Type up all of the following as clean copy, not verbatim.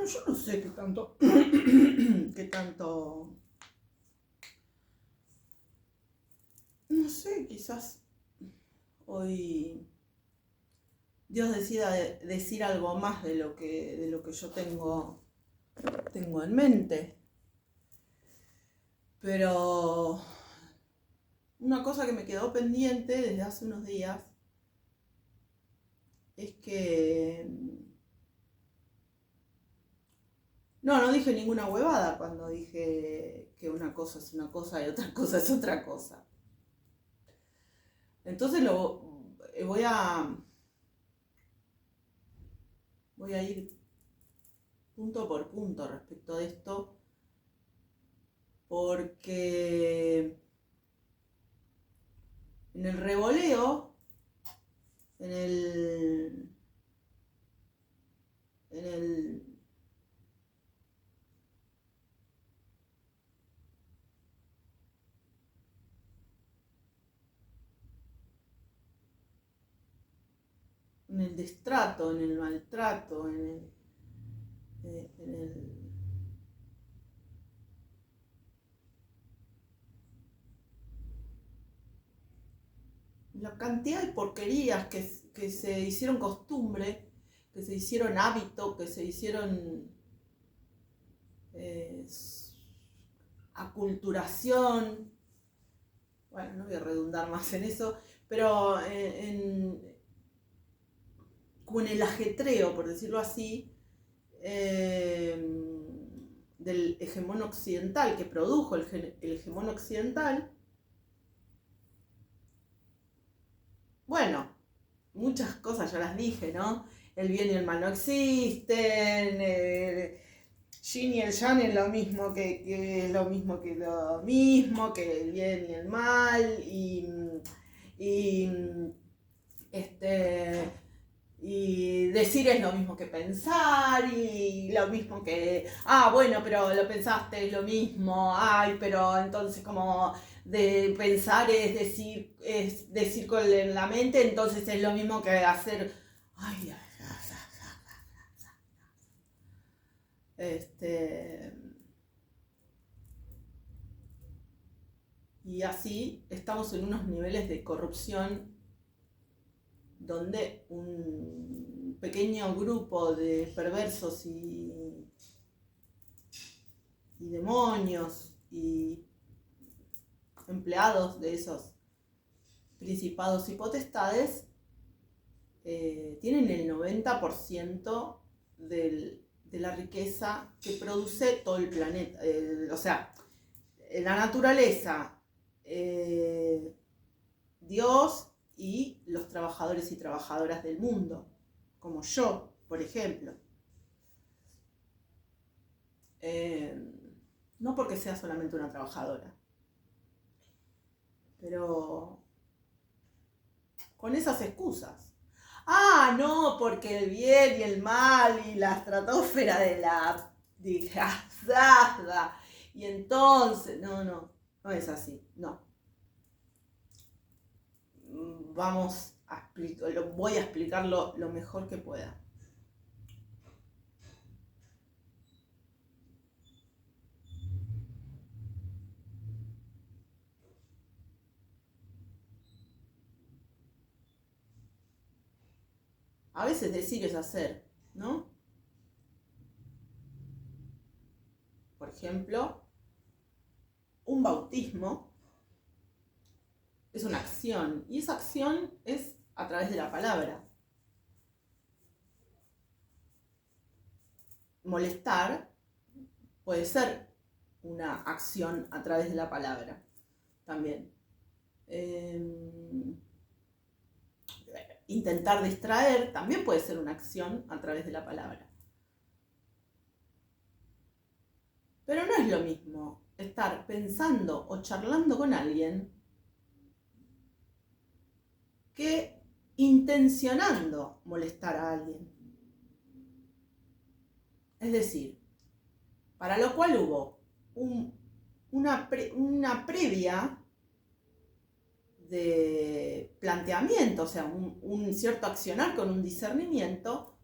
yo no sé qué tanto, qué tanto, no sé, quizás hoy Dios decida decir algo más de lo que yo tengo en mente. Pero una cosa que me quedó pendiente desde hace unos días es que no dije ninguna huevada cuando dije que una cosa es una cosa y otra cosa es otra cosa. Entonces voy a ir punto por punto respecto de esto, porque en el revoleo, en el, en el, en el destrato, en el maltrato, en el la cantidad de porquerías que se hicieron costumbre, que se hicieron hábito, que se hicieron eh, aculturación. Bueno, no voy a redundar más en eso, pero como en el ajetreo, por decirlo así, del hegemón occidental, que produjo el hegemón occidental. Bueno, muchas cosas ya las dije, ¿no? El bien y el mal no existen, yin y el yang es lo mismo que es lo mismo que lo mismo, que el bien y el mal, y y decir es lo mismo que pensar, y lo mismo que, bueno, pero lo pensaste, es lo mismo, pero entonces como de pensar es decir con la mente, entonces es lo mismo que hacer, y así estamos en unos niveles de corrupción donde un pequeño grupo de perversos y demonios y empleados de esos principados y potestades tienen el 90% de la riqueza que produce todo el planeta. O sea, la naturaleza, Dios y los trabajadores y trabajadoras del mundo, como yo, por ejemplo. No porque sea solamente una trabajadora, pero con esas excusas. No, porque el bien y el mal y la estratosfera de la desgraciada. Y entonces, no es así, no. Voy a explicarlo lo mejor que pueda. A veces decir es hacer, ¿no? Por ejemplo, un bautismo es una acción, y esa acción es a través de la palabra. Molestar puede ser una acción a través de la palabra también. Intentar distraer también puede ser una acción a través de la palabra. Pero no es lo mismo estar pensando o charlando con alguien que intencionando molestar a alguien. Es decir, para lo cual hubo una previa de planteamiento, o sea, un cierto accionar con un discernimiento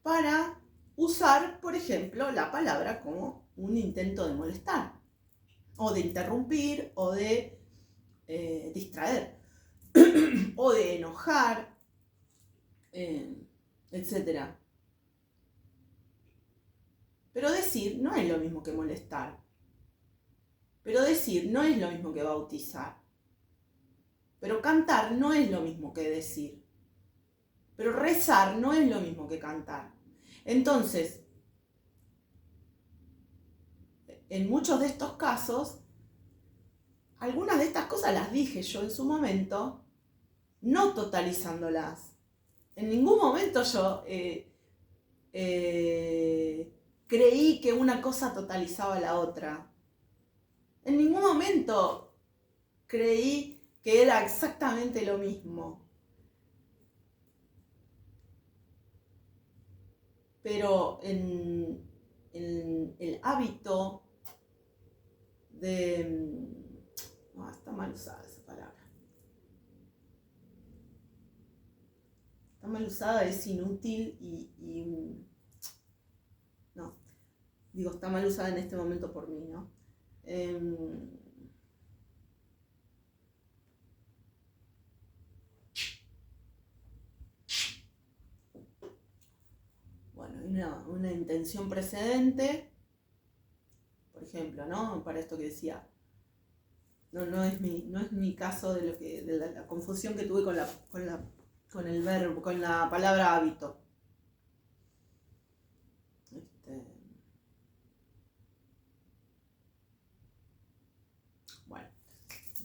para usar, por ejemplo, la palabra como un intento de molestar, o de interrumpir, o de distraer, o de enojar, etc. Pero decir no es lo mismo que molestar. Pero decir no es lo mismo que bautizar. Pero cantar no es lo mismo que decir. Pero rezar no es lo mismo que cantar. Entonces, en muchos de estos casos, algunas de estas cosas las dije yo en su momento, no totalizándolas. En ningún momento yo creí que una cosa totalizaba la otra. En ningún momento creí que era exactamente lo mismo. Pero en el hábito de... No, está mal usada esa palabra. Está mal usada, es inútil no, digo, está mal usada en este momento por mí, ¿no? Bueno, una intención precedente, por ejemplo, ¿no? Para esto que decía, no es mi caso de la confusión que tuve con el verbo, con la palabra hábito.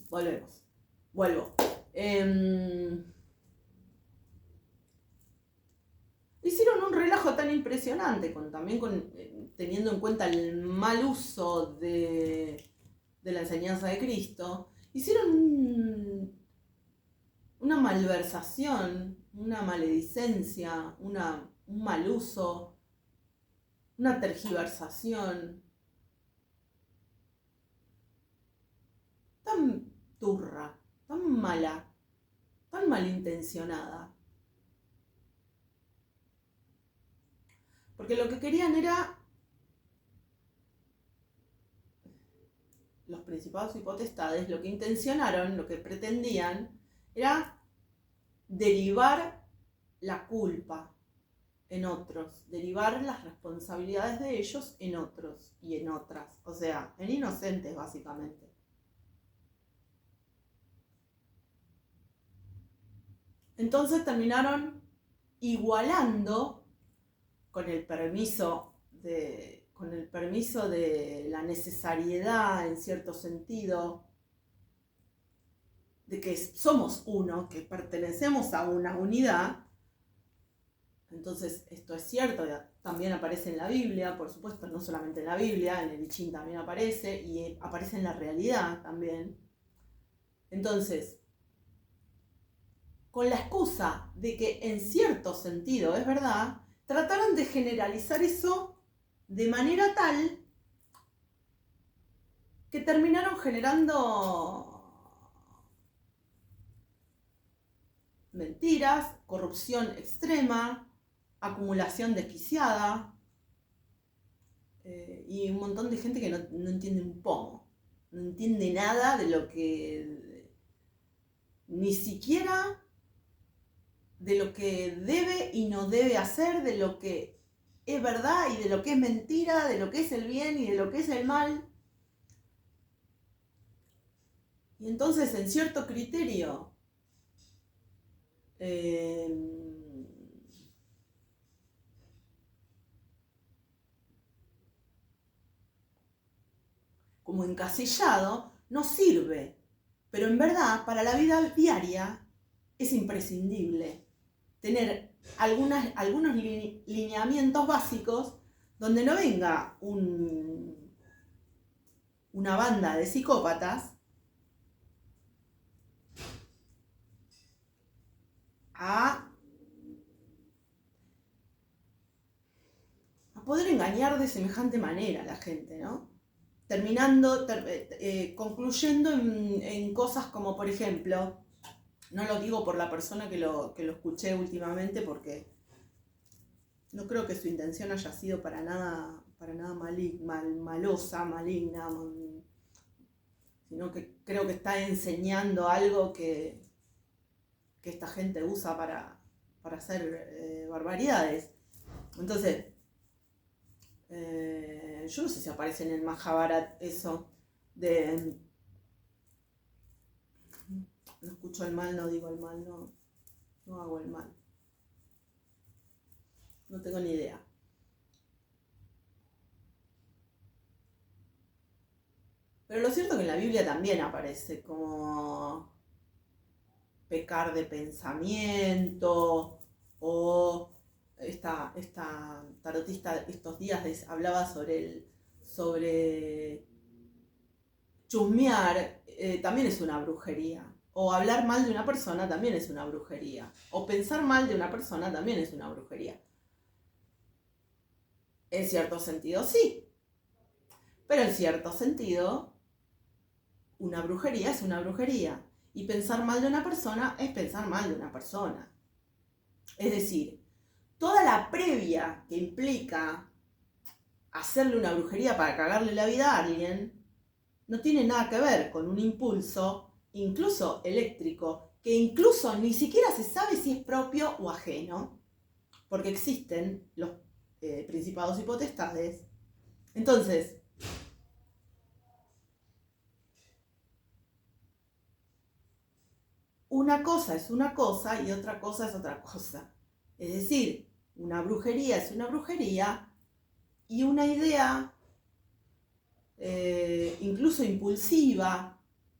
Bueno, vuelvo. Hicieron un relajo tan impresionante, teniendo en cuenta el mal uso de la enseñanza de Cristo. Hicieron una malversación, una maledicencia, un mal uso, una tergiversación tan turra, tan mala, tan malintencionada. Porque lo que querían era, los principados y potestades, lo que intencionaron, lo que pretendían, era derivar la culpa en otros, derivar las responsabilidades de ellos en otros y en otras, o sea, en inocentes básicamente. Entonces terminaron igualando, con el permiso de la necesariedad, en cierto sentido, de que somos uno, que pertenecemos a una unidad. Entonces, esto es cierto, también aparece en la Biblia, por supuesto, no solamente en la Biblia, en el I Ching también aparece, y aparece en la realidad también. Entonces, con la excusa de que en cierto sentido es verdad, trataron de generalizar eso de manera tal que terminaron generando mentiras, corrupción extrema, acumulación desquiciada y un montón de gente que no entiende un pomo, no entiende nada de lo que, ni siquiera de lo que debe y no debe hacer, de lo que es verdad y de lo que es mentira, de lo que es el bien y de lo que es el mal. Y entonces, en cierto criterio, como encasillado, no sirve. Pero en verdad, para la vida diaria, es imprescindible tener algunos lineamientos básicos donde no venga una banda de psicópatas a poder engañar de semejante manera a la gente, ¿no? Concluyendo en cosas como, por ejemplo, no lo digo por la persona que lo escuché últimamente, porque No creo que su intención haya sido para nada malosa, maligna, sino que creo que está enseñando algo que esta gente usa para hacer barbaridades. Entonces, yo no sé si aparece en el Mahabharata eso de no escucho el mal, no digo el mal, no hago el mal. No tengo ni idea. Pero lo cierto es que en la Biblia también aparece como pecar de pensamiento, o esta tarotista estos días hablaba sobre chusmear, también es una brujería. O hablar mal de una persona también es una brujería. O pensar mal de una persona también es una brujería. En cierto sentido, sí. Pero en cierto sentido, una brujería es una brujería. Y pensar mal de una persona es pensar mal de una persona. Es decir, toda la previa que implica hacerle una brujería para cagarle la vida a alguien no tiene nada que ver con un impulso, incluso eléctrico, que incluso ni siquiera se sabe si es propio o ajeno, porque existen los principados y potestades. Entonces, una cosa es una cosa y otra cosa es otra cosa. Es decir, una brujería es una brujería y una idea incluso impulsiva,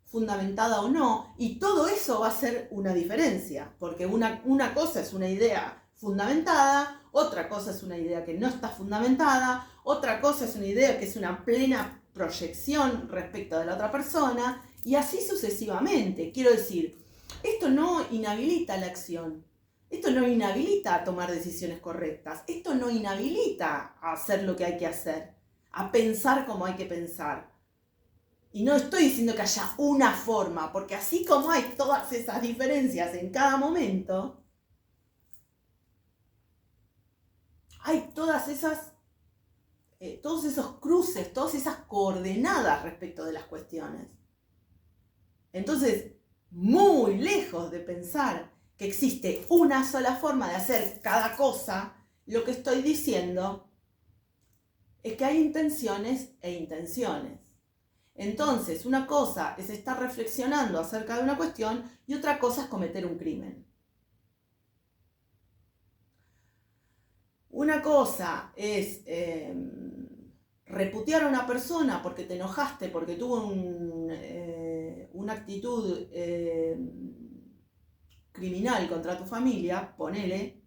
fundamentada o no, y todo eso va a ser una diferencia, porque una cosa es una idea fundamentada, otra cosa es una idea que no está fundamentada, otra cosa es una idea que es una plena proyección respecto de la otra persona, y así sucesivamente. Quiero decir, esto no inhabilita la acción, esto no inhabilita a tomar decisiones correctas, esto no inhabilita a hacer lo que hay que hacer, a pensar como hay que pensar. Y no estoy diciendo que haya una forma, porque así como hay todas esas diferencias en cada momento, hay todos esos cruces, todas esas coordenadas respecto de las cuestiones. Entonces, muy lejos de pensar que existe una sola forma de hacer cada cosa, lo que estoy diciendo es que hay intenciones e intenciones. Entonces, una cosa es estar reflexionando acerca de una cuestión y otra cosa es cometer un crimen. Una cosa es reputear a una persona porque te enojaste, porque tuvo una actitud criminal contra tu familia, ponele.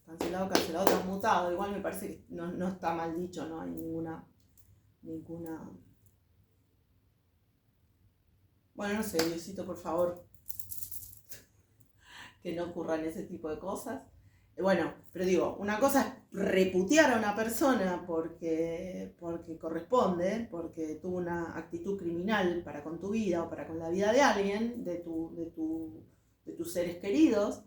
Cancelado, transmutado. Igual me parece que no está mal dicho, no hay ninguna... Bueno, no sé, Diosito, por favor, que no ocurran ese tipo de cosas. Bueno, pero digo, una cosa es reputear a una persona porque corresponde, porque tuvo una actitud criminal para con tu vida o para con la vida de alguien, de tus seres queridos.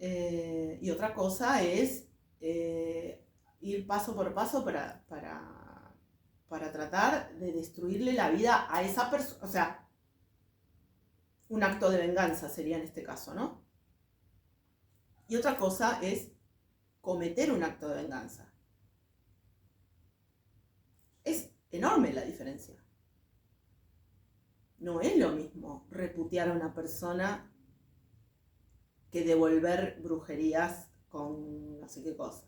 Y otra cosa es ir paso por paso para tratar de destruirle la vida a esa persona. O sea, un acto de venganza sería en este caso, ¿no? Y otra cosa es cometer un acto de venganza. Es enorme la diferencia. No es lo mismo reputear a una persona que devolver brujerías con no sé qué cosa.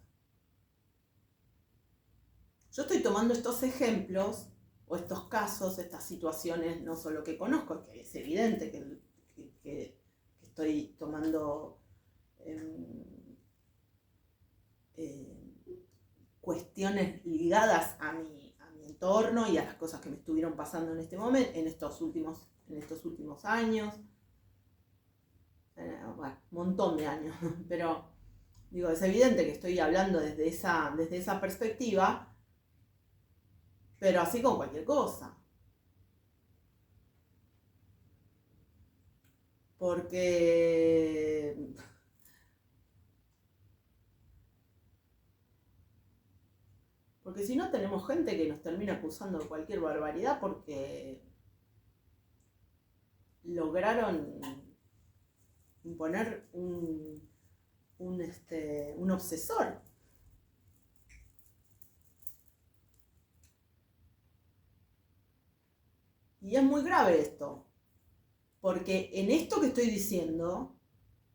Yo estoy tomando estos ejemplos o estos casos, estas situaciones, no solo que conozco, que es evidente que estoy tomando cuestiones ligadas a mi entorno y a las cosas que me estuvieron pasando en este momento, en estos últimos años. Bueno, un montón de años, pero digo, es evidente que estoy hablando desde esa perspectiva, pero así con cualquier cosa. Porque Porque si no tenemos gente que nos termina acusando de cualquier barbaridad porque lograron imponer un obsesor. Y es muy grave esto, porque en esto que estoy diciendo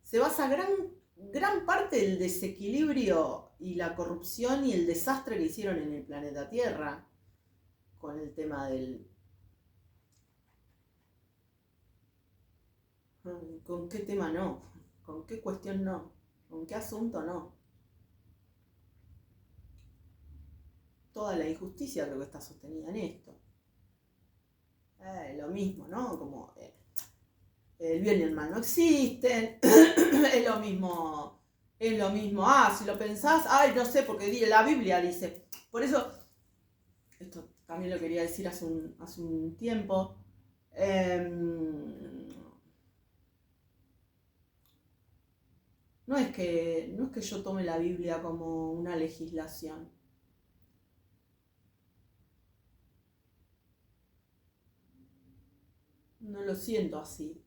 se basa gran parte del desequilibrio y la corrupción y el desastre que hicieron en el planeta Tierra con el tema del... ¿Con qué tema no? ¿Con qué cuestión no? ¿Con qué asunto no? Toda la injusticia creo que está sostenida en esto. Lo mismo, ¿no? Como el bien y el mal no existen. Es lo mismo. Si lo pensás, no sé, porque la Biblia dice. Por eso, esto también lo quería decir hace un tiempo. No es que yo tome la Biblia como una legislación. No lo siento así.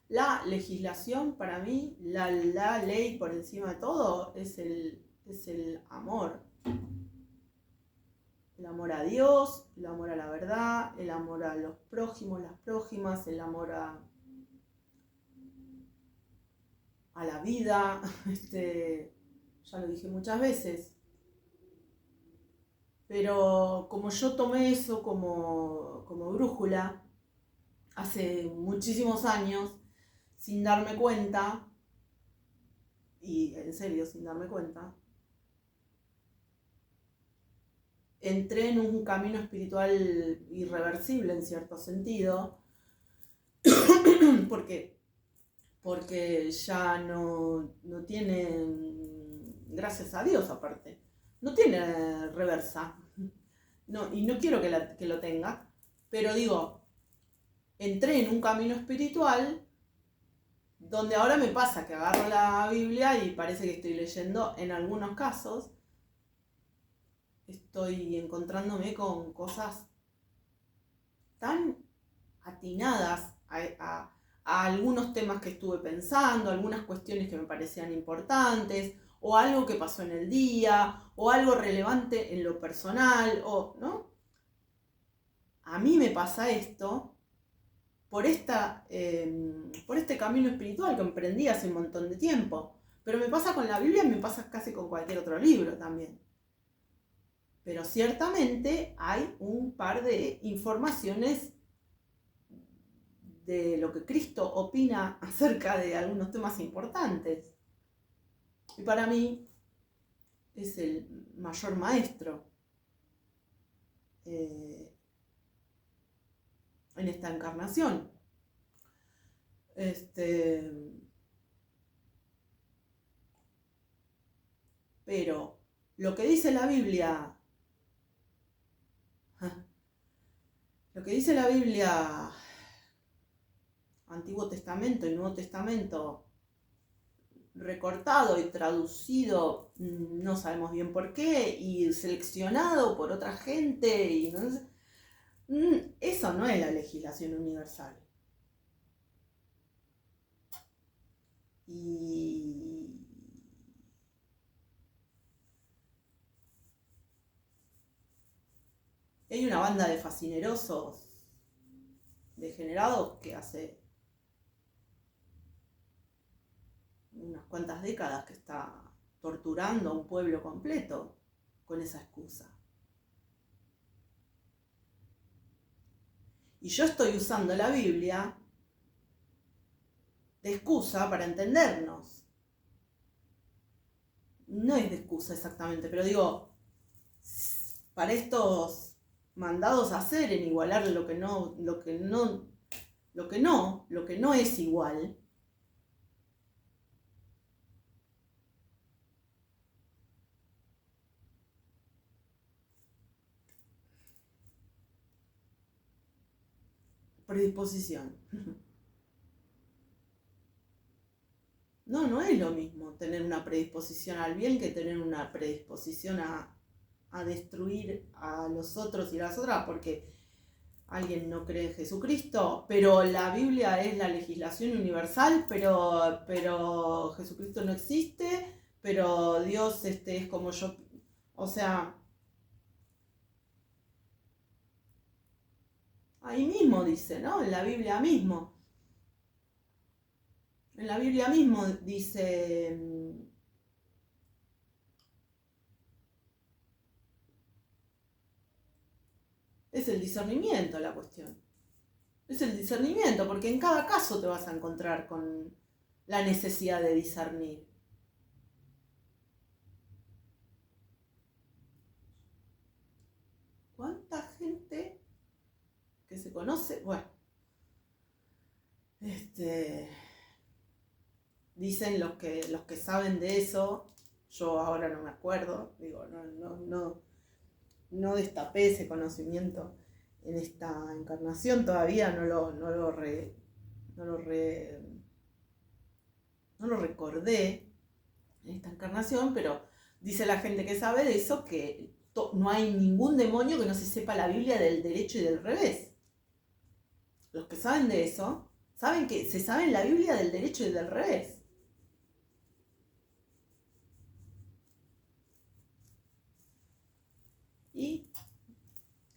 La legislación, para mí, la ley por encima de todo, es el amor. El amor a Dios, el amor a la verdad, el amor a los prójimos, las prójimas, el amor a la vida. Ya lo dije muchas veces. Pero como yo tomé eso como brújula, hace muchísimos años, sin darme cuenta, y en serio sin darme cuenta, entré en un camino espiritual irreversible en cierto sentido, porque ya no tiene, gracias a Dios aparte, no tiene reversa. No, y no quiero que lo tenga, pero digo, entré en un camino espiritual donde ahora me pasa que agarro la Biblia y parece que estoy leyendo, en algunos casos, estoy encontrándome con cosas tan atinadas a algunos temas que estuve pensando, algunas cuestiones que me parecían importantes, o algo que pasó en el día, o algo relevante en lo personal, ¿no? A mí me pasa esto por este camino espiritual que emprendí hace un montón de tiempo. Pero me pasa con la Biblia y me pasa casi con cualquier otro libro también. Pero ciertamente hay un par de informaciones de lo que Cristo opina acerca de algunos temas importantes. Y para mí es el mayor maestro en esta encarnación. Pero lo que dice la Biblia, Antiguo Testamento y Nuevo Testamento, recortado y traducido, no sabemos bien por qué, y seleccionado por otra gente, y eso no es la legislación universal. Y hay una banda de fascinerosos degenerados que hace unas cuantas décadas que está torturando a un pueblo completo con esa excusa. Y yo estoy usando la Biblia de excusa para entendernos. No es de excusa exactamente, pero digo, para estos mandados a hacer en igualar lo que no es igual, predisposición. No es lo mismo tener una predisposición al bien que tener una predisposición a destruir a los otros y las otras porque alguien no cree en Jesucristo, pero la Biblia es la legislación universal, pero Jesucristo no existe, pero Dios es como yo. O sea, ahí mismo dice, ¿no? En la Biblia mismo. En la Biblia mismo dice, es el discernimiento la cuestión. Es el discernimiento, porque en cada caso te vas a encontrar con la necesidad de discernir. ¿Cuánta gente que se conoce? Bueno, dicen los que saben de eso, yo ahora no me acuerdo, digo, no destapé ese conocimiento en esta encarnación, todavía no lo recordé en esta encarnación, pero dice la gente que sabe de eso que no hay ningún demonio que no se sepa la Biblia del derecho y del revés. Los que saben de eso, saben que se sabe la Biblia del derecho y del revés. Y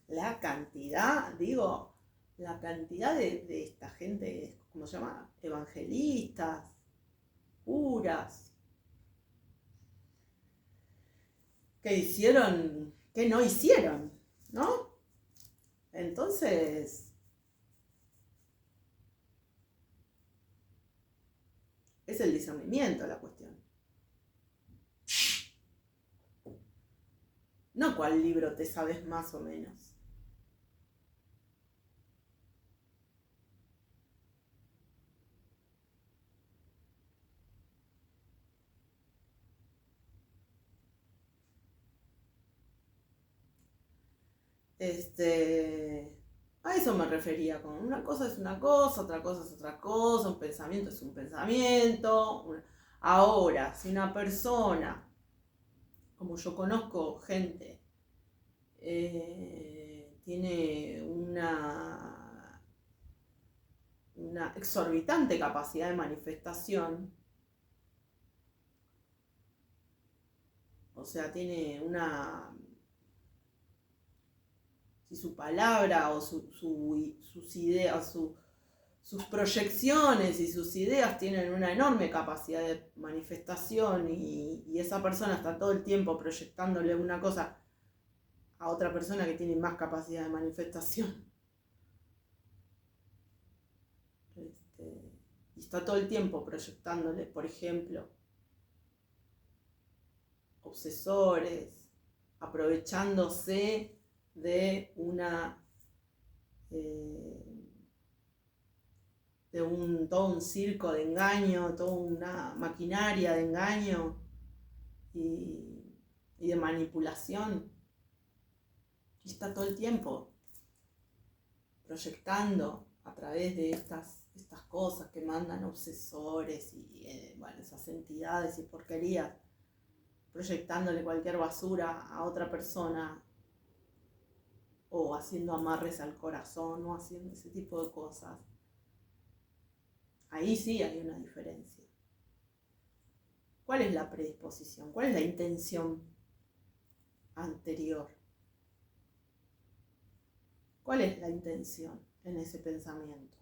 la cantidad, de esta gente, ¿cómo se llama? Evangelistas, curas, que hicieron, que no hicieron, ¿no? Entonces, es el discernimiento la cuestión. No cuál libro te sabes más o menos. A eso me refería, con una cosa es una cosa, otra cosa es otra cosa, un pensamiento es un pensamiento. Ahora, si una persona, como yo conozco gente, tiene una exorbitante capacidad de manifestación, o sea, tiene si su palabra o sus ideas, sus proyecciones y sus ideas tienen una enorme capacidad de manifestación y esa persona está todo el tiempo proyectándole una cosa a otra persona que tiene más capacidad de manifestación. Y está todo el tiempo proyectándole, por ejemplo, obsesores, aprovechándose de todo un circo de engaño, toda una maquinaria de engaño y de manipulación. Y está todo el tiempo proyectando a través de estas cosas que mandan obsesores y esas entidades y porquerías, proyectándole cualquier basura a otra persona o haciendo amarres al corazón o haciendo ese tipo de cosas. Ahí sí hay una diferencia. ¿Cuál es la predisposición? ¿Cuál es la intención anterior? ¿Cuál es la intención en ese pensamiento?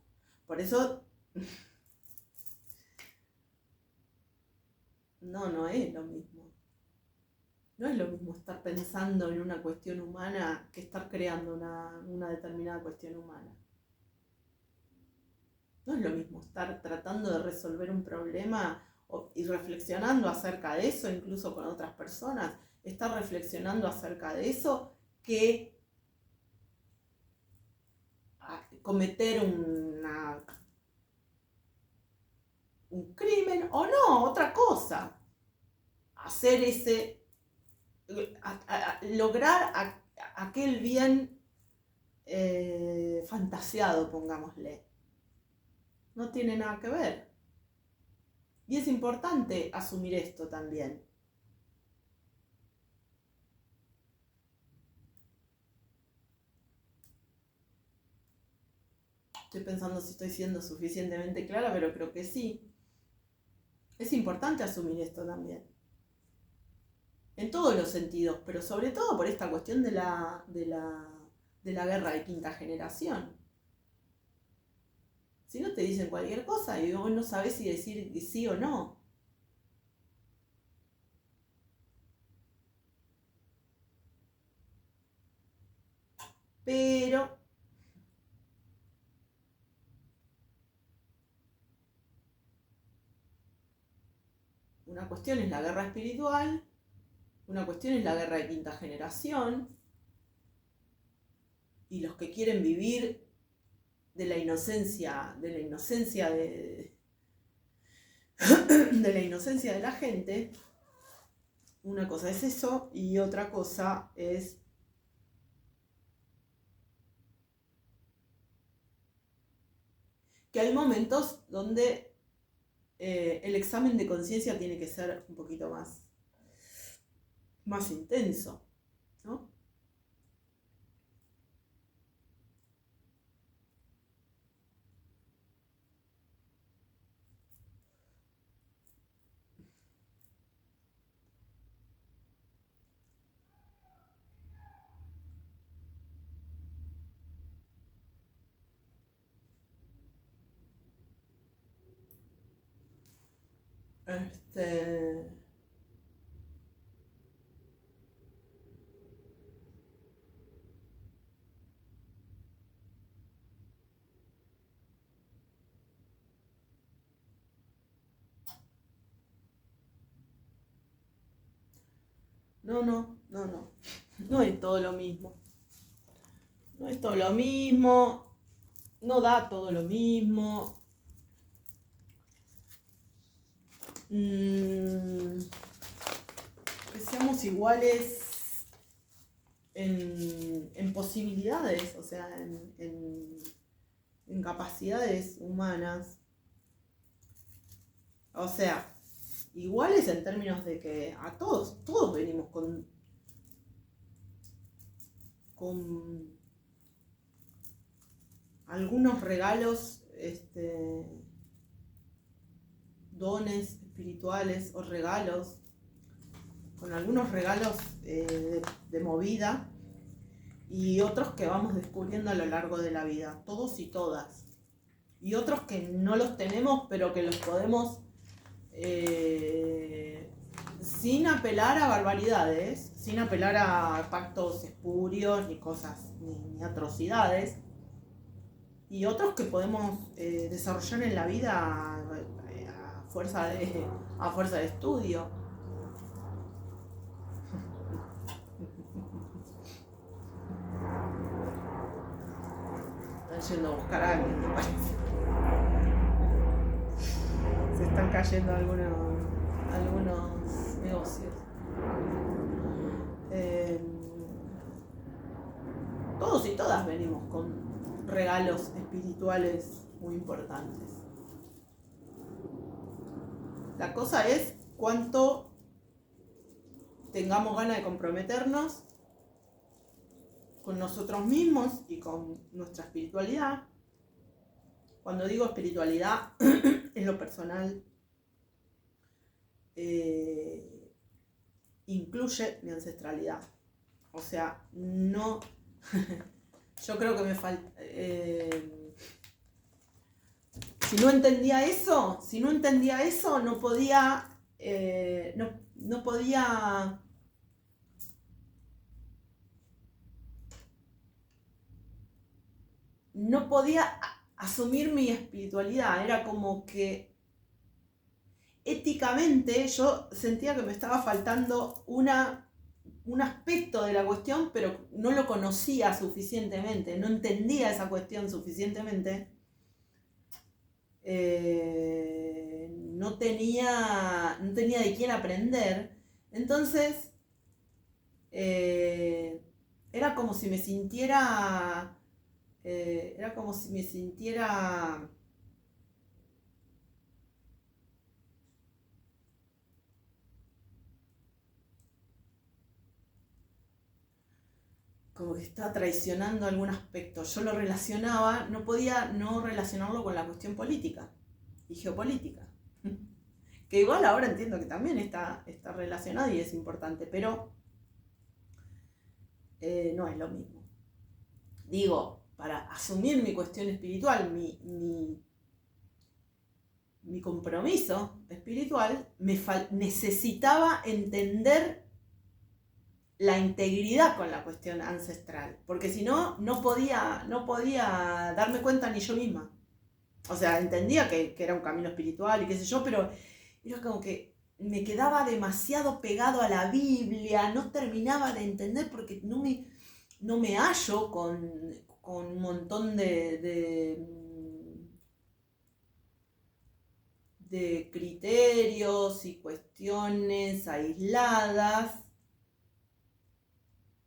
Por eso no es lo mismo. No es lo mismo estar pensando en una cuestión humana que estar creando una determinada cuestión humana. No es lo mismo estar tratando de resolver un problema y reflexionando acerca de eso, incluso con otras personas, estar reflexionando acerca de eso que cometer un crimen o no, otra cosa. Hacer lograr aquel bien fantaseado, pongámosle. No tiene nada que ver. Y es importante asumir esto también. Estoy pensando si estoy siendo suficientemente clara, pero creo que sí. Es importante asumir esto también. En todos los sentidos, pero sobre todo por esta cuestión de la guerra de quinta generación. Si no te dicen cualquier cosa y vos no sabés si decir sí o no. Pero una cuestión es la guerra espiritual, una cuestión es la guerra de quinta generación, y los que quieren vivir de la inocencia de la inocencia de la gente. Una cosa es eso y otra cosa es que hay momentos donde el examen de conciencia tiene que ser un poquito más intenso, ¿no? No. No es todo lo mismo. No es todo lo mismo. No da todo lo mismo. Que seamos iguales en posibilidades, o sea, en capacidades humanas. O sea, iguales en términos de que a todos venimos con algunos regalos, dones espirituales o regalos, con algunos regalos de movida y otros que vamos descubriendo a lo largo de la vida, todos y todas. Y otros que no los tenemos, pero que los podemos, sin apelar a barbaridades, sin apelar a pactos espurios ni cosas, ni atrocidades, y otros que podemos desarrollar en la vida a fuerza de estudio. Están yendo a buscar a alguien, me parece. Se están cayendo algunos negocios. Todos y todas venimos con regalos espirituales muy importantes. La cosa es cuánto tengamos ganas de comprometernos con nosotros mismos y con nuestra espiritualidad. Cuando digo espiritualidad, en lo personal, incluye mi ancestralidad. O sea, no... Yo creo que me falta... Si no entendía eso, no podía... no podía... No podía asumir mi espiritualidad. Era como que éticamente yo sentía que me estaba faltando un aspecto de la cuestión, pero no lo conocía suficientemente, no entendía esa cuestión suficientemente. No tenía de quién aprender. Entonces, era como si me sintiera Era como si me sintiera como que estaba traicionando algún aspecto. Yo lo relacionaba, no podía no relacionarlo con la cuestión política y geopolítica. Que igual ahora entiendo que también está relacionado y es importante, pero no es lo mismo. Digo, para asumir mi cuestión espiritual, mi compromiso espiritual, necesitaba entender la integridad con la cuestión ancestral, porque si no, no podía darme cuenta ni yo misma. O sea, entendía que era un camino espiritual y qué sé yo, pero era como que me quedaba demasiado pegado a la Biblia, no terminaba de entender porque no me hallo con un montón de criterios y cuestiones aisladas.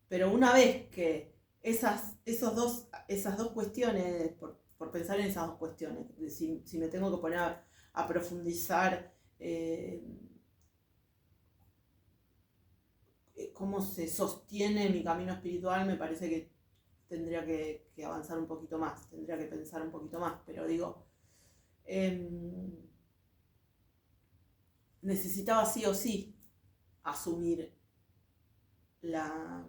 Pero una vez que esas dos cuestiones, por pensar en esas dos cuestiones, si me tengo que poner a profundizar cómo se sostiene mi camino espiritual, me parece que tendría que avanzar un poquito más, tendría que pensar un poquito más, pero digo, necesitaba sí o sí asumir la,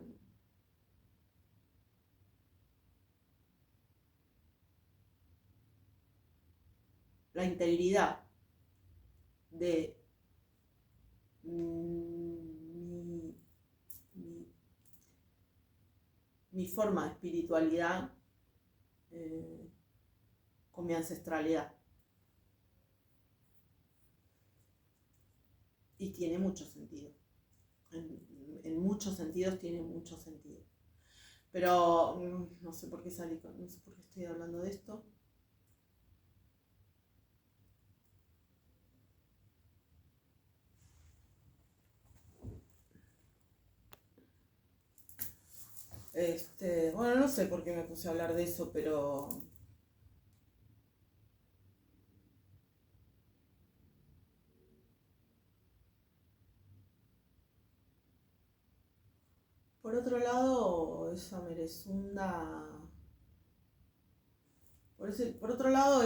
la integridad de mi, mi, mi forma de espiritualidad con mi ancestralidad. Y tiene mucho sentido. En muchos sentidos tiene mucho sentido. Pero no sé por qué no sé por qué estoy hablando de esto. Bueno, no sé por qué me puse a hablar de eso, pero por otro lado, esa merezunda. Por otro lado,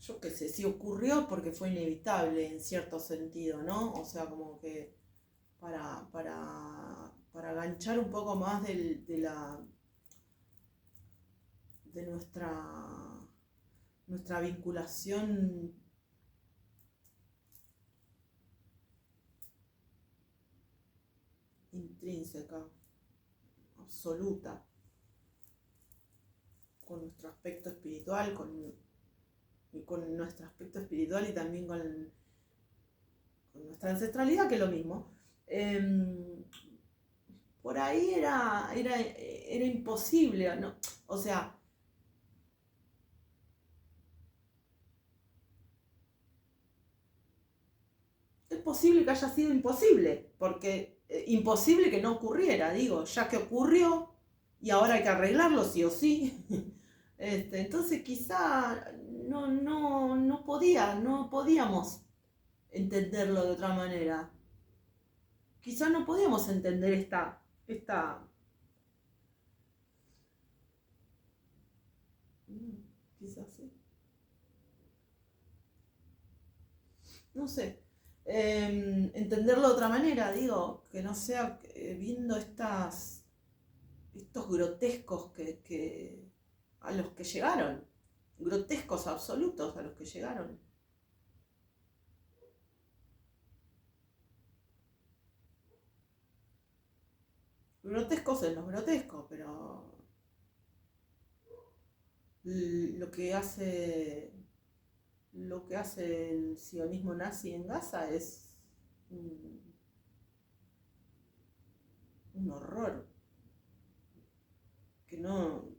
yo qué sé, si ocurrió porque fue inevitable en cierto sentido, ¿no? O sea, como que para ganchar un poco más de nuestra vinculación intrínseca, absoluta, con nuestro aspecto espiritual, con nuestro aspecto espiritual y también con nuestra ancestralidad, que es lo mismo. Por ahí era imposible, ¿no? O sea, es posible que haya sido imposible, porque imposible que no ocurriera, digo, ya que ocurrió y ahora hay que arreglarlo sí o sí. Entonces quizá no podíamos entenderlo de otra manera. Quizá no podíamos entender esta, quizás sí, no sé, entenderlo de otra manera, digo, que no sea viendo estos grotescos a los que llegaron, grotescos absolutos a los que llegaron. Grotescos en los grotescos, pero lo que hace el sionismo nazi en Gaza es un, un horror que no.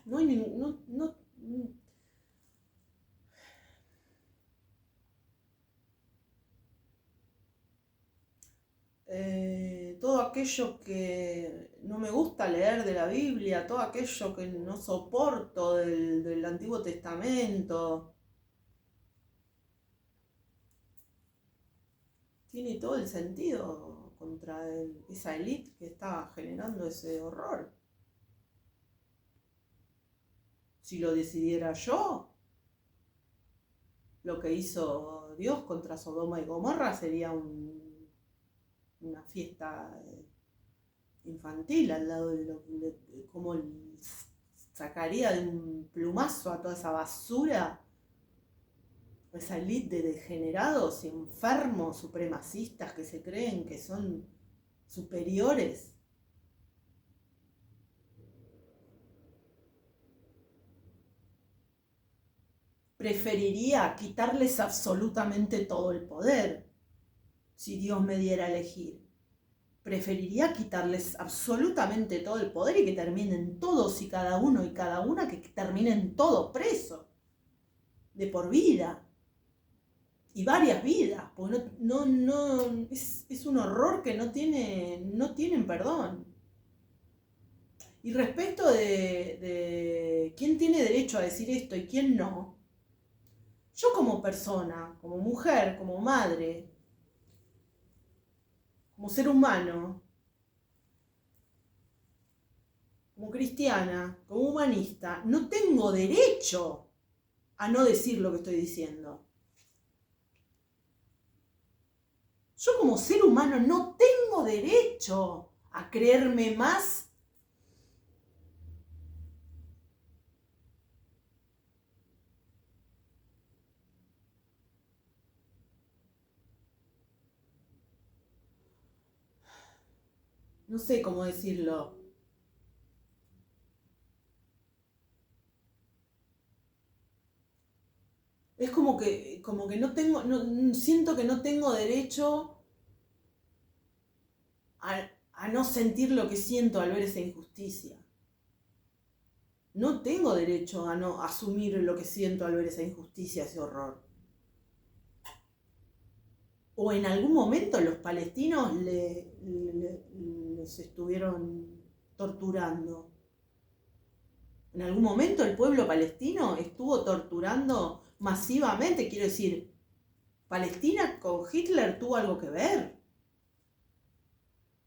no hay ningún, todo aquello que no me gusta leer de la Biblia, todo aquello que no soporto del Antiguo Testamento, tiene todo el sentido contra esa élite que está generando ese horror. Si lo decidiera yo, lo que hizo Dios contra Sodoma y Gomorra sería una fiesta infantil al lado de cómo sacaría de un plumazo a toda esa basura, esa élite de degenerados y enfermos supremacistas que se creen que son superiores. Preferiría quitarles absolutamente todo el poder, si Dios me diera a elegir. Preferiría quitarles absolutamente todo el poder y que terminen todos y cada uno y cada una, que terminen todos presos, de por vida. Y varias vidas, porque es un horror que no tienen perdón. Y respecto de quién tiene derecho a decir esto y quién no, yo como persona, como mujer, como madre, como ser humano, como cristiana, como humanista, no tengo derecho a no decir lo que estoy diciendo. Yo como ser humano no tengo derecho a creerme más no sé cómo decirlo. Es como que no tengo, siento que no tengo derecho a no sentir lo que siento al ver esa injusticia. No tengo derecho a no asumir lo que siento al ver esa injusticia, ese horror. O en algún momento los palestinos les estuvieron torturando. En algún momento el pueblo palestino estuvo torturando masivamente, quiero decir, ¿Palestina con Hitler tuvo algo que ver?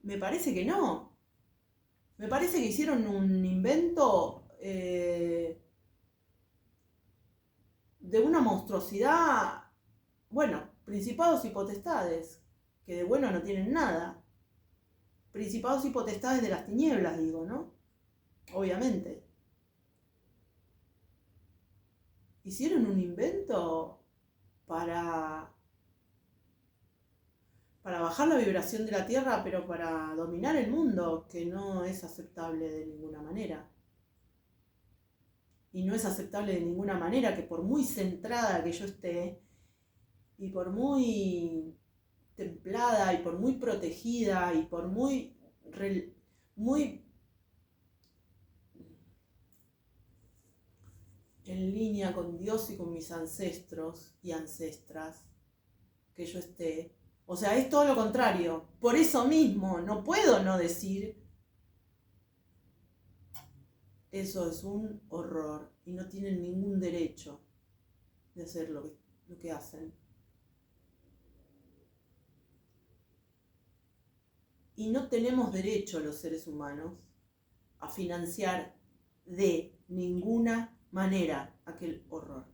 Me parece que no. Me parece que hicieron un invento de una monstruosidad, bueno, principados y potestades, que de bueno no tienen nada. Principados y potestades de las tinieblas, digo, ¿no? Obviamente. Hicieron un invento para bajar la vibración de la Tierra, pero para dominar el mundo, que no es aceptable de ninguna manera. Y no es aceptable de ninguna manera que por muy centrada que yo esté, y por muy templada, y por muy protegida, y por muy en línea con Dios y con mis ancestros y ancestras que yo esté. O sea, es todo lo contrario. Por eso mismo, no puedo no decir, eso es un horror y no tienen ningún derecho de hacer lo que hacen. Y no tenemos derecho los seres humanos a financiar de ninguna manera aquel horror.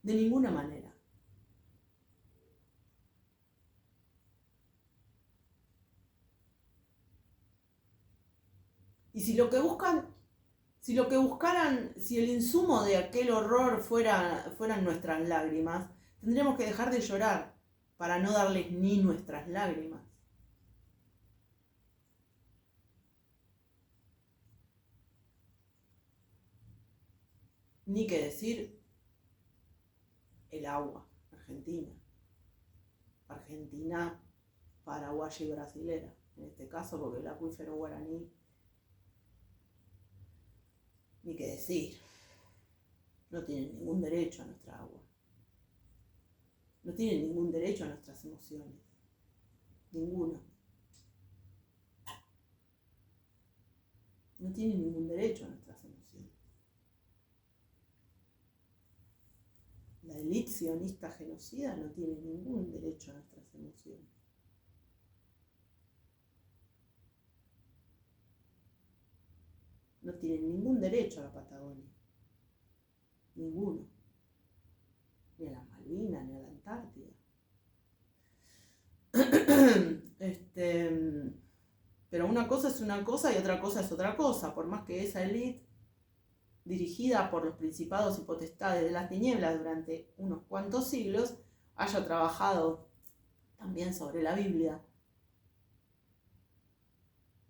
De ninguna manera. Y si lo que buscaran, si el insumo de aquel horror fueran nuestras lágrimas, tendríamos que dejar de llorar para no darles ni nuestras lágrimas. Ni que decir el agua, Argentina, paraguaya y brasilera, en este caso, porque el acuífero guaraní ni qué decir. No tienen ningún derecho a nuestra agua. No tienen ningún derecho a nuestras emociones. Ninguno. No tienen ningún derecho a nuestras emociones. La élite sionista genocida no tiene ningún derecho a nuestras emociones. No tienen ningún derecho a la Patagonia. Ninguno. Ni a las Malvinas, ni a la Antártida. Pero una cosa es una cosa y otra cosa es otra cosa. Por más que esa élite, dirigida por los principados y potestades de las tinieblas durante unos cuantos siglos, haya trabajado también sobre la Biblia.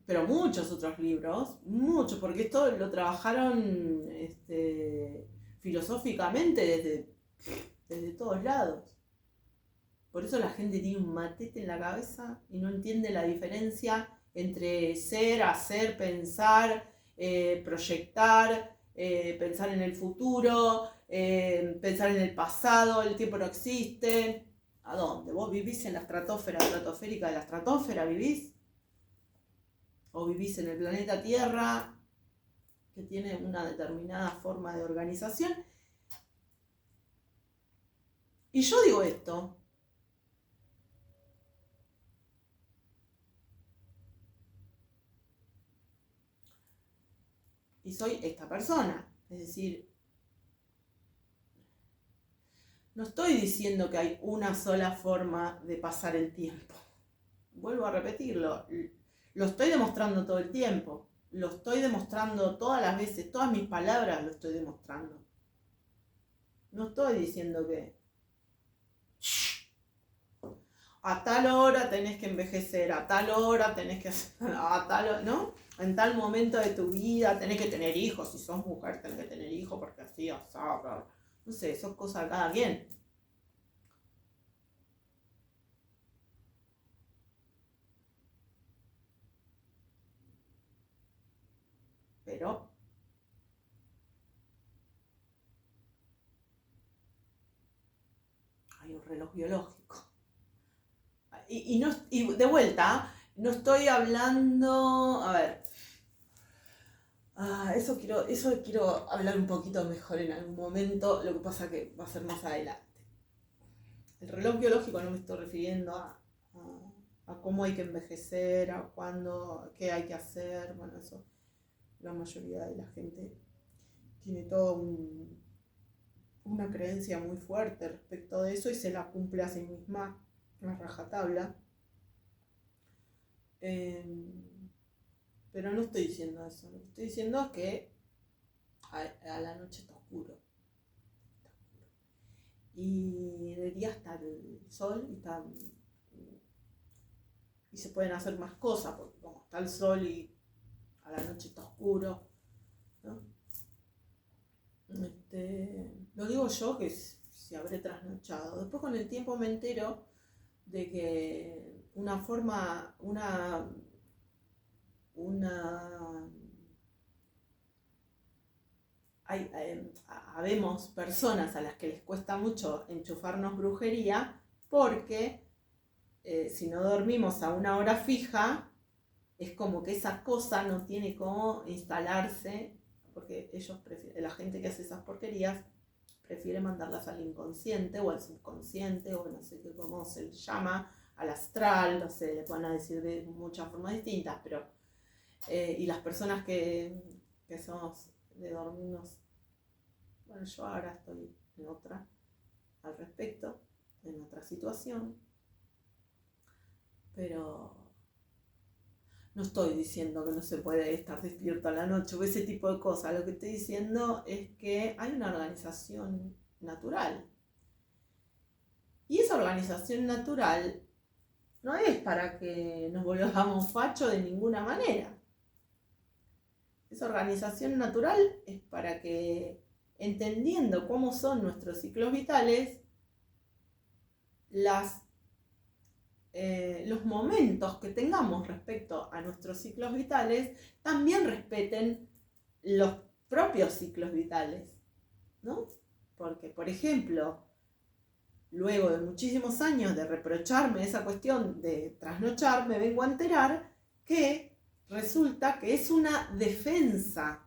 Pero muchos otros libros, muchos, porque esto lo trabajaron filosóficamente desde todos lados. Por eso la gente tiene un matete en la cabeza y no entiende la diferencia entre ser, hacer, pensar, proyectar, pensar en el futuro, pensar en el pasado. El tiempo no existe. ¿A dónde? ¿Vos vivís en la estratosférica de la estratosfera? ¿Vivís? ¿O vivís en el planeta Tierra, que tiene una determinada forma de organización? Y yo digo esto. Y soy esta persona. Es decir, no estoy diciendo que hay una sola forma de pasar el tiempo. Vuelvo a repetirlo. Lo estoy demostrando todo el tiempo. Lo estoy demostrando todas las veces. Todas mis palabras lo estoy demostrando. No estoy diciendo que a tal hora tenés que envejecer, a tal hora tenés que hacer, ¿no? En tal momento de tu vida tenés que tener hijos. Si sos mujer tenés que tener hijos porque así, no sé, eso es cosa de cada quien. Pero hay un reloj biológico. Y de vuelta, no estoy hablando, a ver, eso quiero hablar un poquito mejor en algún momento, lo que pasa que va a ser más adelante. El reloj biológico no me estoy refiriendo a cómo hay que envejecer, a cuándo, qué hay que hacer. Bueno, eso la mayoría de la gente tiene toda una creencia muy fuerte respecto de eso y se la cumple a sí misma a rajatabla. Pero no estoy diciendo eso. Lo que estoy diciendo es que a la noche está oscuro. Y de día está el sol y se pueden hacer más cosas, porque como está el sol y a la noche está oscuro, ¿no? Lo digo yo que si habré trasnochado. Después con el tiempo me entero de que habemos personas a las que les cuesta mucho enchufarnos brujería porque si no dormimos a una hora fija, es como que esa cosa no tiene cómo instalarse, porque la gente que hace esas porquerías prefiere mandarlas al inconsciente o al subconsciente o no sé cómo se le llama, al astral, no sé, le van a decir de muchas formas distintas, pero y las personas que somos de dormirnos, bueno, yo ahora estoy en otra al respecto, en otra situación, pero no estoy diciendo que no se puede estar despierto a la noche o ese tipo de cosas. Lo que estoy diciendo es que hay una organización natural. Y esa organización natural no es para que nos volvamos fachos de ninguna manera. Esa organización natural es para que, entendiendo cómo son nuestros ciclos vitales, los momentos que tengamos respecto a nuestros ciclos vitales también respeten los propios ciclos vitales, ¿no? Porque, por ejemplo, luego de muchísimos años de reprocharme esa cuestión de trasnochar, me vengo a enterar que resulta que es una defensa.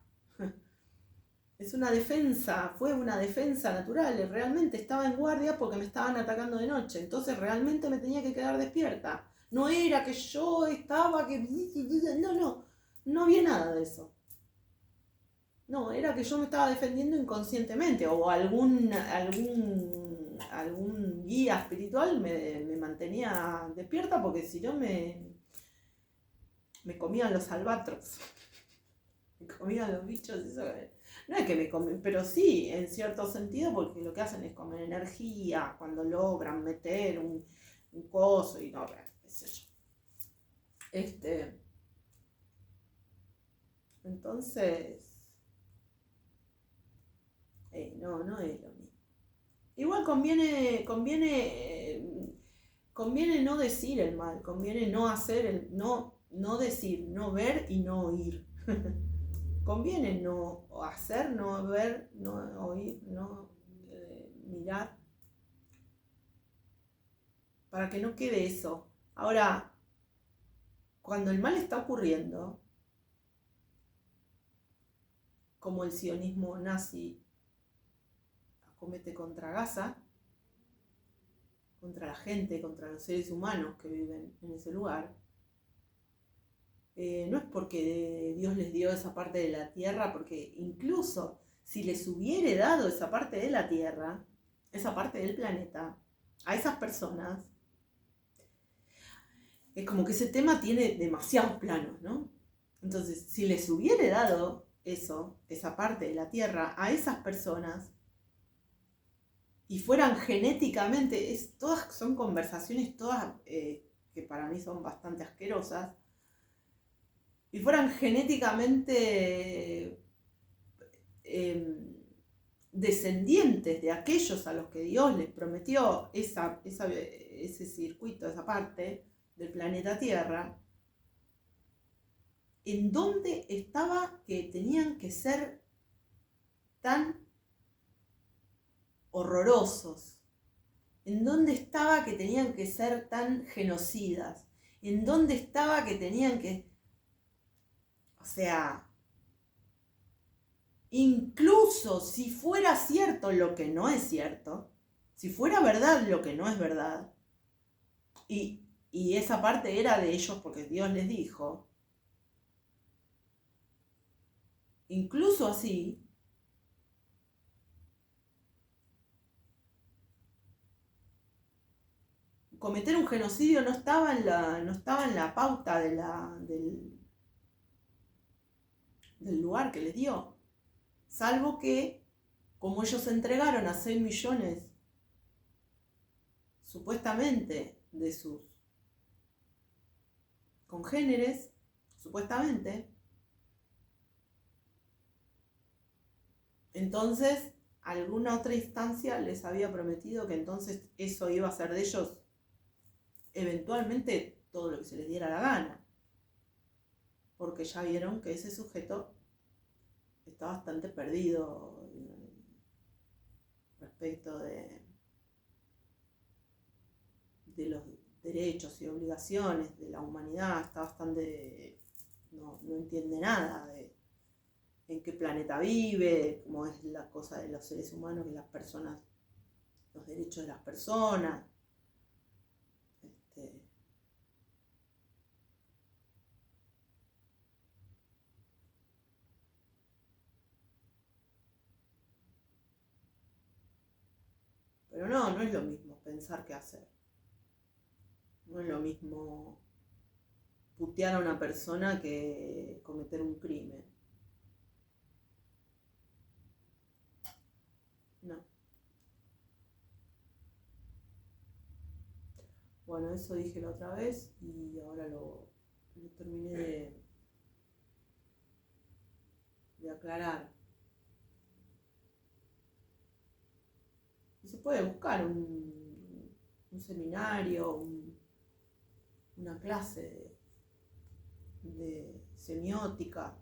Es una defensa, fue una defensa natural. Realmente estaba en guardia porque me estaban atacando de noche. Entonces realmente me tenía que quedar despierta. No era que yo estaba que... No había nada de eso. No, era que yo me estaba defendiendo inconscientemente o algún guía espiritual me mantenía despierta porque si no me comían los albatros, me comían los bichos, eso. No es que me comen, pero sí, en cierto sentido, porque lo que hacen es comer energía cuando logran meter un coso y no, qué sé yo. Entonces, no es lo mismo. Igual conviene no decir el mal, conviene no hacer no decir, no ver y no oír. Conviene no hacer, no ver, no oír, no mirar, para que no quede eso. Ahora, cuando el mal está ocurriendo, como el sionismo nazi acomete contra Gaza, contra la gente, contra los seres humanos que viven en ese lugar, no es porque Dios les dio esa parte de la tierra, porque incluso si les hubiere dado esa parte de la tierra, esa parte del planeta, a esas personas, es como que ese tema tiene demasiados planos, ¿no? Entonces, si les hubiere dado eso, esa parte de la tierra, a esas personas, y fueran genéticamente, todas son conversaciones, todas que para mí son bastante asquerosas, y fueran genéticamente descendientes de aquellos a los que Dios les prometió ese circuito, esa parte del planeta Tierra, ¿en dónde estaba que tenían que ser tan horrorosos? ¿En dónde estaba que tenían que ser tan genocidas? ¿En dónde estaba que tenían que... O sea, incluso si fuera cierto lo que no es cierto, si fuera verdad lo que no es verdad, y esa parte era de ellos porque Dios les dijo, incluso así, cometer un genocidio no estaba en la pauta del lugar que les dio. Salvo que, como ellos entregaron a 6 millones, supuestamente, de sus congéneres, supuestamente, entonces alguna otra instancia les había prometido que entonces eso iba a ser de ellos eventualmente todo lo que se les diera la gana, porque ya vieron que ese sujeto está bastante perdido respecto de los derechos y obligaciones de la humanidad, está bastante, no entiende nada de en qué planeta vive, cómo es la cosa de los seres humanos y las personas, los derechos de las personas. Pero no es lo mismo pensar que hacer. No es lo mismo putear a una persona que cometer un crimen. No. Bueno, eso dije la otra vez y ahora lo terminé de aclarar. Y se puede buscar un seminario, una clase de semiótica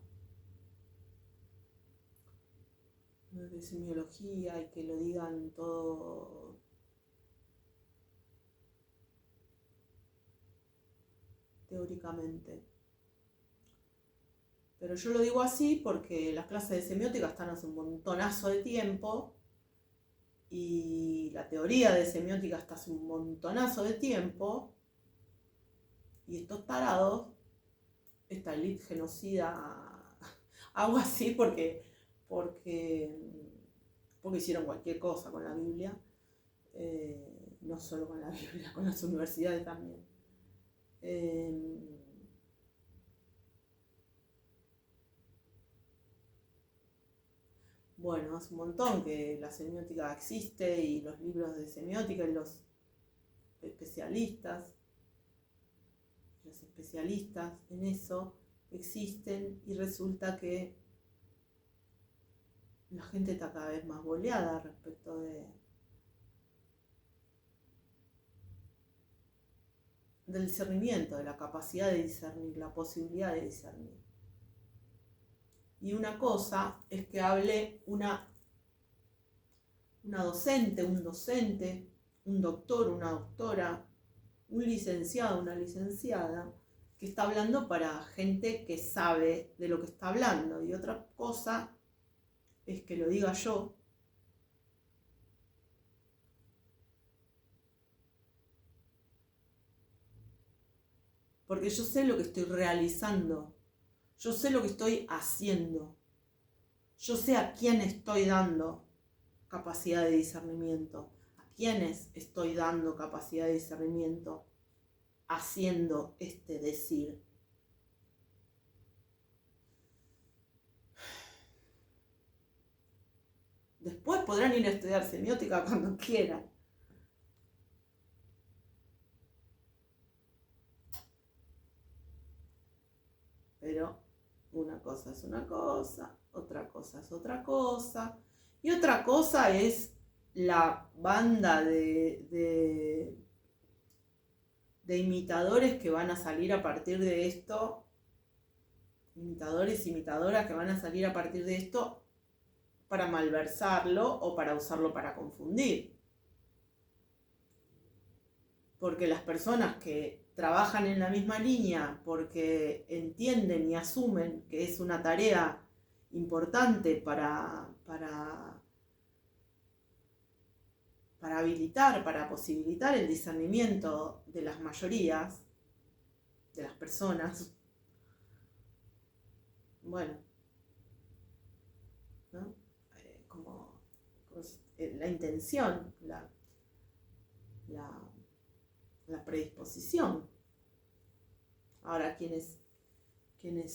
de semiología y que lo digan todo teóricamente. Pero yo lo digo así porque las clases de semiótica están hace un montonazo de tiempo y la teoría de semiótica está hace un montonazo de tiempo y estos tarados, esta élite genocida, hago así porque hicieron cualquier cosa con la Biblia, no solo con la Biblia, con las universidades también. Bueno, hace un montón que la semiótica existe y los libros de semiótica y los especialistas en eso existen y resulta que la gente está cada vez más boleada respecto del discernimiento, de la capacidad de discernir, la posibilidad de discernir. Y una cosa es que hable una docente, un docente, un doctor, una doctora, un licenciado, una licenciada, que está hablando para gente que sabe de lo que está hablando. Y otra cosa es que lo diga yo, porque yo sé lo que estoy realizando, yo sé lo que estoy haciendo, yo sé a quién estoy dando capacidad de discernimiento, a quiénes estoy dando capacidad de discernimiento haciendo este decir. Después podrán ir a estudiar semiótica cuando quieran. Pero una cosa es una cosa, otra cosa es otra cosa. Y otra cosa es la banda de imitadores que van a salir a partir de esto. Imitadores, imitadoras que van a salir a partir de esto para malversarlo o para usarlo para confundir. Porque las personas que trabajan en la misma línea porque entienden y asumen que es una tarea importante para habilitar, para posibilitar el discernimiento de las mayorías, de las personas, bueno, ¿no? Como la intención, la predisposición. Ahora, quienes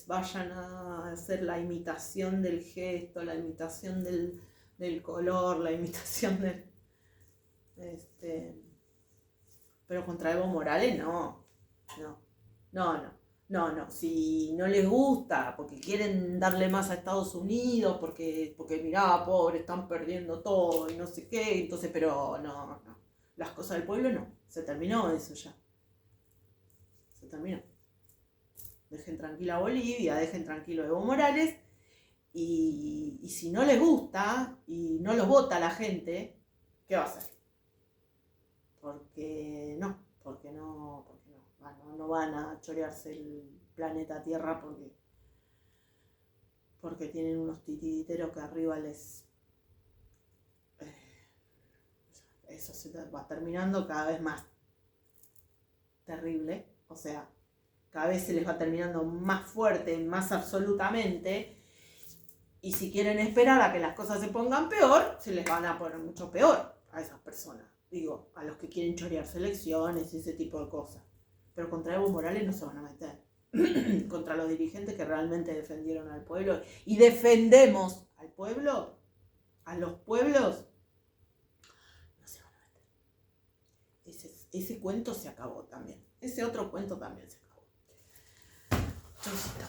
vayan a hacer la imitación del gesto, la imitación del color, la imitación del... pero contra Evo Morales no. Si no les gusta, porque quieren darle más a Estados Unidos, porque mirá, pobre, están perdiendo todo y no sé qué, entonces, pero no. Las cosas del pueblo no. Se terminó eso ya. Se terminó. Dejen tranquila a Bolivia, dejen tranquilo a Evo Morales. Y si no les gusta y no los vota la gente, ¿qué va a hacer? Porque no van a chorearse el planeta Tierra porque tienen unos titiriteros que arriba les... eso se va terminando cada vez más terrible, o sea, cada vez se les va terminando más fuerte, más absolutamente, y si quieren esperar a que las cosas se pongan peor, se les van a poner mucho peor a esas personas, digo, a los que quieren chorearse elecciones y ese tipo de cosas. Pero contra Evo Morales no se van a meter. Contra los dirigentes que realmente defendieron al pueblo y defendemos al pueblo, a los pueblos, no se van a meter. Ese cuento se acabó también. Ese otro cuento también se acabó. Chaucito.